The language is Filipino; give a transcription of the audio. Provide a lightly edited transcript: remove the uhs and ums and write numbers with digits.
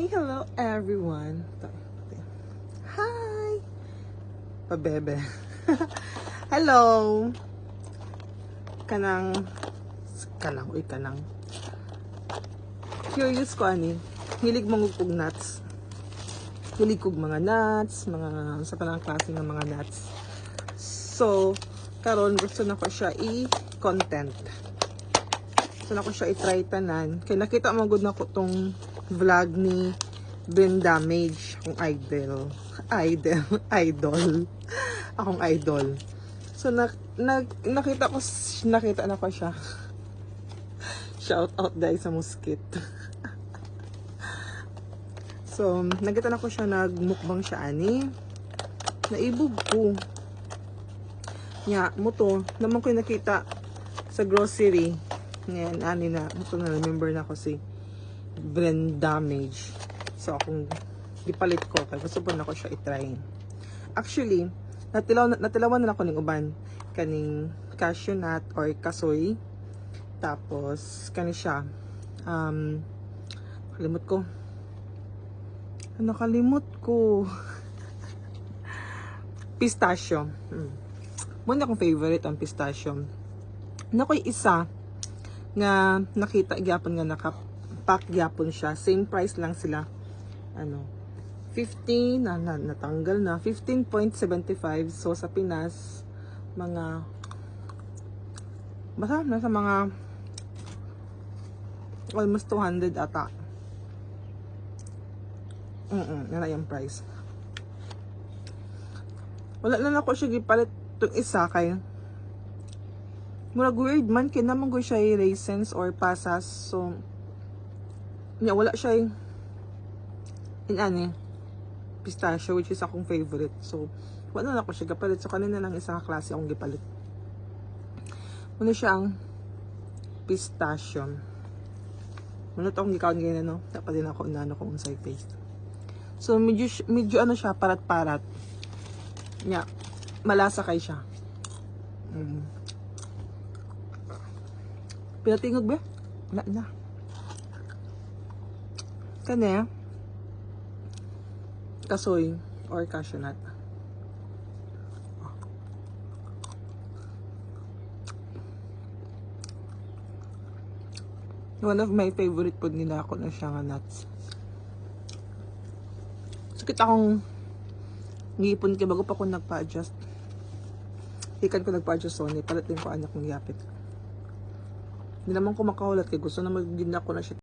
Say hello everyone. Hi. Pabebe. Hello. Kanang curious ko ani. Hilig mangugpog nuts. Hilig kog mga nuts, mga sa panang klase ng mga nuts. So, karon gusto na ko siya i-content. Gusto na ko siya i-try tanan. Kaya nakita mo good na ko tong vlog ni Brendamage, akong idol. Akong idol. So, nakita na ko siya. Shout out guys sa Muskit. So, nakita na ko siya, nagmukbang siya ani. Naibog ko. Nya, mo to, naman ko nakita sa grocery. Ngayon, ani na, ito na, remember na ko si Brendamage. So, akong gipalit ko, kaya gusto po na ko siya itry. Actually, natilawan na ako ng uban. Kaning cashew nut or kasoy. Tapos, kani siya. Nakalimot ko. Pistachio. Muna akong favorite ang pistachio. Nakoy isa nga nakita gyapon nga nakapack gyapon siya. Same price lang sila. 15 natanggal na 15.75. So sa Pinas mga basta nasa mga almost 200 ata. Nana yung price. Wala na ako siya gipalit itong isa kay murag weird man kaya naman ko siya raisins or pasas. So wala siya pistachio, which is akong favorite. So wala na ako siya gipalit. So kanina lang isang klase akong gipalit. Muna siya ang pistachio. Muna akong gikawin ganyan, no? Dapat din ako inano kung unsay taste. So, medyo ano siya, parat-parat. Nya, malasa kay siya. Pinatingog ba? Wala na. Kanya, kasoy or cashew nut. One of my favorite po nila ako na siya nga nuts. Sakit akong ngipon kay bago pa ako nagpa-adjust. Ikan ko nagpa-adjust Sony. Palit din ko anak ng yapit. Hindi naman ko makahulat kay gusto na mag-gina ko na siya.